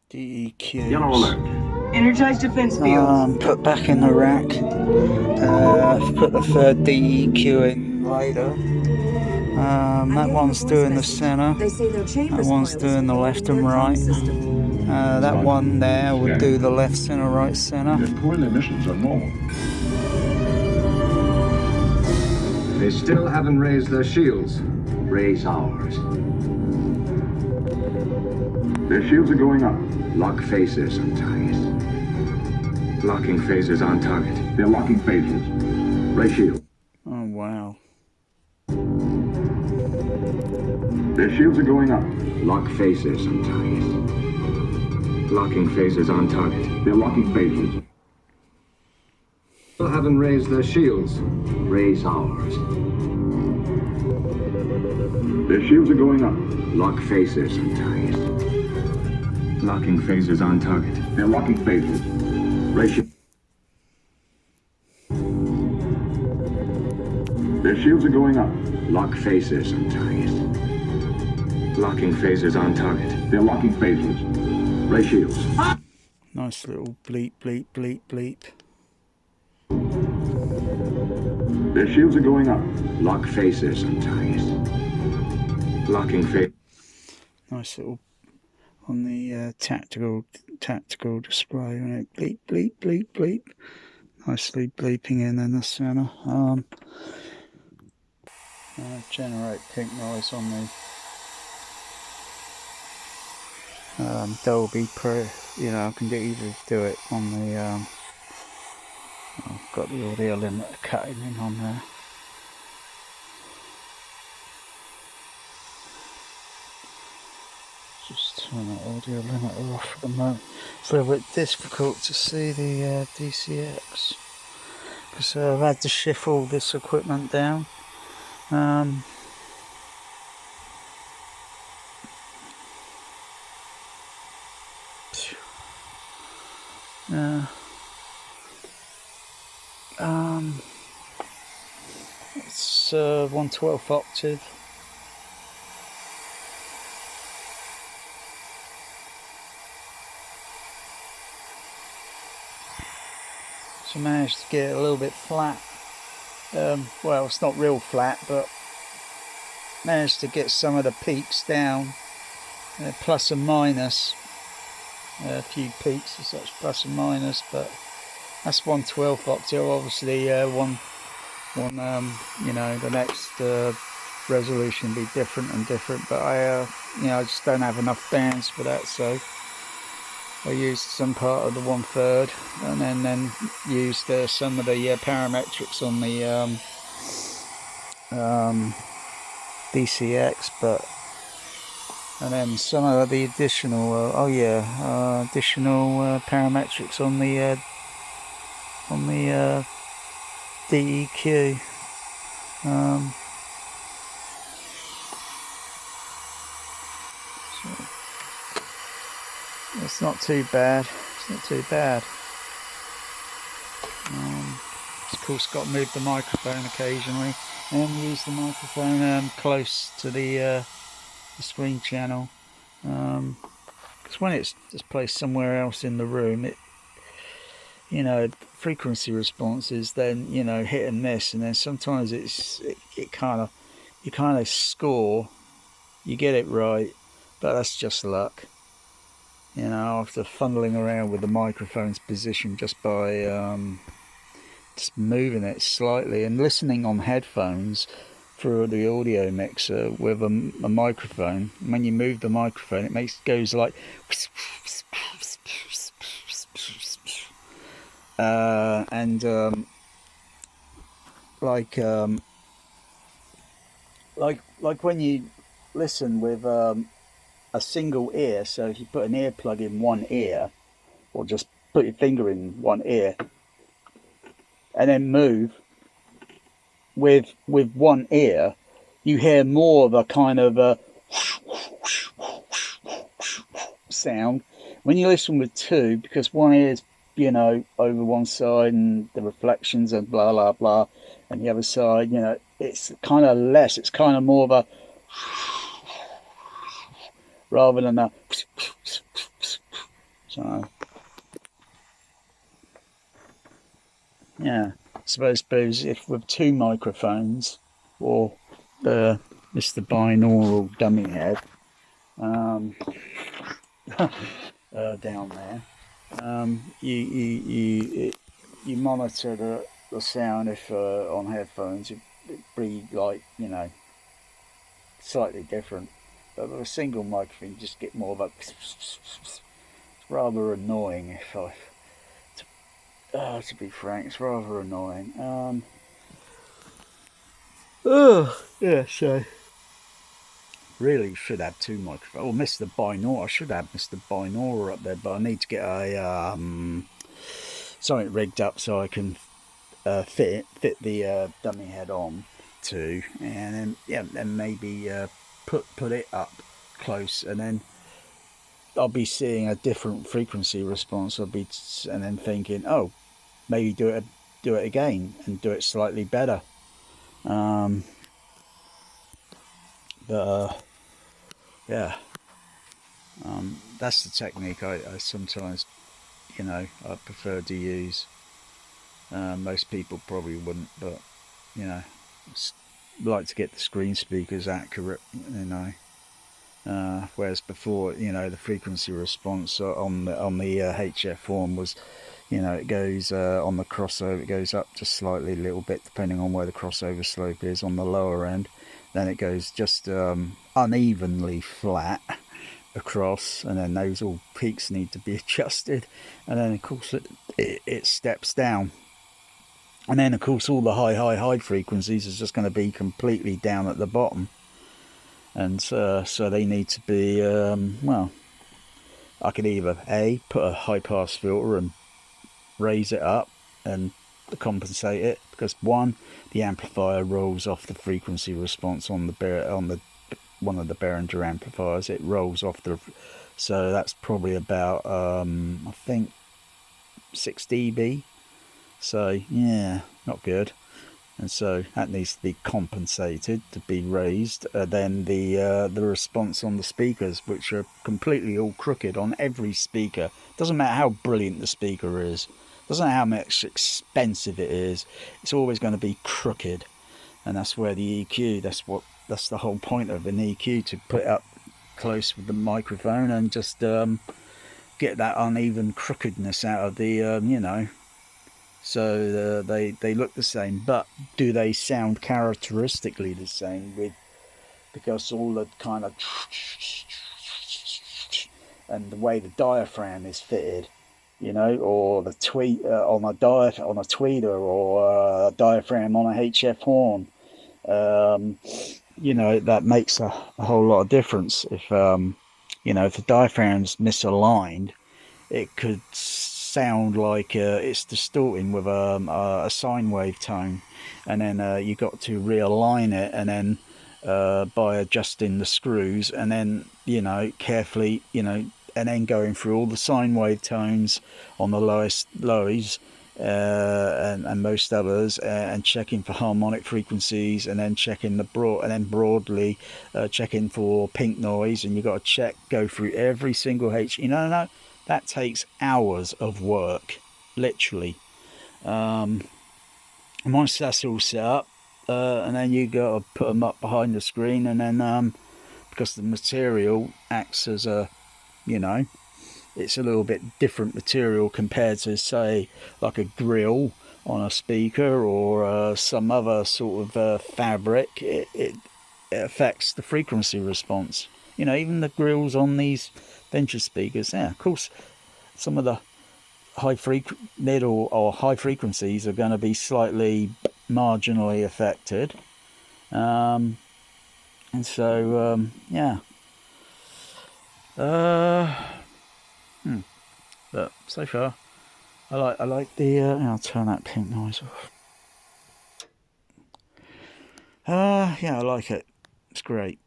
DEQ. Yellow alert. Energize defense fields. Put back in the rack. Put the third DEQ in later. That one's doing the center. That one's doing the left and right. That one there would do the left, center, right, center. The coil emissions are normal. They still haven't raised their shields. Raise ours. Their shields are going up. Lock phasers on target. Locking phasers on target. They're locking phasers. Raise shield. Oh wow. Their shields are going up. Lock phasers on target. Locking phasers on target. They're locking phasers. Still haven't raised their shields. Raise ours. Their shields are going up. Lock phasers on target. Locking phasers on target. They're locking phasers. Raise shield. Their shields are going up. Lock phasers on target. Locking phasers on target. They're locking phasers. Raise shields. Nice little bleep, bleep, bleep, bleep. Their shields are going up. Lock phasers on target. Locking phasers. Nice little on the tactical display, and it bleep, bleep, bleep, bleep. Nicely bleeping in the center. Generate pink noise on the Dolby Pro. You know, I can either do it on the. I've got the audio limiter cutting in on there. Just turn the audio limiter off at the moment. It's a little bit difficult to see the DCX because I've had to shift all this equipment down. It's 1/12 octave. So I managed to get it a little bit flat. Well, it's not real flat, but managed to get some of the peaks down, plus and minus. A few peaks and such, plus and minus, but that's 1/12 octave. Obviously, you know, the next resolution will be different and different, but I just don't have enough bands for that, so I used some part of the 1/3, and then used some of the parametrics on the DCX, and then some of the additional additional parametrics on the DEQ. So it's not too bad. It's not too bad. Of course, got to move the microphone occasionally, and use the microphone close to the screen channel, because when it's just placed somewhere else in the room, it, you know, frequency response is then, you know, hit and miss, and then sometimes you kind of score, you get it right, but that's just luck, you know, after fumbling around with the microphone's position just by just moving it slightly and listening on headphones through the audio mixer with a microphone. When you move the microphone, it goes like like when you listen with a single ear. So if you put an earplug in one ear, or just put your finger in one ear and then move with one ear, you hear more of a kind of a sound. When you listen with two, because one ear's, you know, over one side and the reflections and blah blah blah, and the other side, you know, it's kind of less. It's kind of more of a rather than a So yeah, I suppose if with two microphones or Mr. Binaural dummy head down there, you monitor the sound if on headphones it'd be like, you know, slightly different, but with a single microphone you just get more of a it's rather annoying if I to be frank, it's rather annoying. Yeah, so really should have two microphones. Oh, Mr. Binaural, I should have Mr. Binaural up there, but I need to get a something rigged up so I can fit the dummy head on too, and then yeah, and maybe put it up close, and then I'll be seeing a different frequency response. And then thinking, oh, maybe do it again and do it slightly better. But yeah, that's the technique I sometimes, you know, I prefer to use. Most people probably wouldn't, but you know, like to get the screen speakers accurate, you know. Whereas before, you know, the frequency response on the HF form was, you know, it goes on the crossover, it goes up just slightly, a little bit, depending on where the crossover slope is on the lower end. Then it goes just unevenly flat across, and then those all peaks need to be adjusted, and then of course it steps down, and then of course all the high frequencies is just going to be completely down at the bottom, and so they need to be well, I could either put a high pass filter and raise it up and compensate it, because one, the amplifier rolls off the frequency response on the one of the Behringer amplifiers. It rolls off so that's probably about I think 6 dB. So yeah, not good. And so that needs to be compensated to be raised. Then the response on the speakers, which are completely all crooked on every speaker. Doesn't matter how brilliant the speaker is, doesn't matter how much expensive it is, it's always going to be crooked. And that's where the EQ, that's the whole point of an EQ, to put it up close with the microphone and just get that uneven crookedness out of the you know, so they look the same, but do they sound characteristically the same? Because all the kind of and the way the diaphragm is fitted, you know, or the tweet on a tweeter, or a diaphragm on a HF horn, you know, that makes a whole lot of difference. If you know, if the diaphragm's misaligned, it could sound like it's distorting with a sine wave tone, and then you got to realign it, and then by adjusting the screws, and then, you know, carefully, you know, and then going through all the sine wave tones on the lowies and most others, and checking for harmonic frequencies, and then checking broadly checking for pink noise, and you got to go through every single you know, that takes hours of work, literally. Once that's all set up, and then you got to put them up behind the screen, and then because the material acts as a, you know, it's a little bit different material compared to, say, like a grill on a speaker, or some other sort of fabric. It affects the frequency response. You know, even the grills on these Venture speakers, yeah, of course, some of the middle or high frequencies are going to be slightly marginally affected, and so yeah. But so far, I like the. I'll turn that pink noise off. Yeah, I like it. It's great.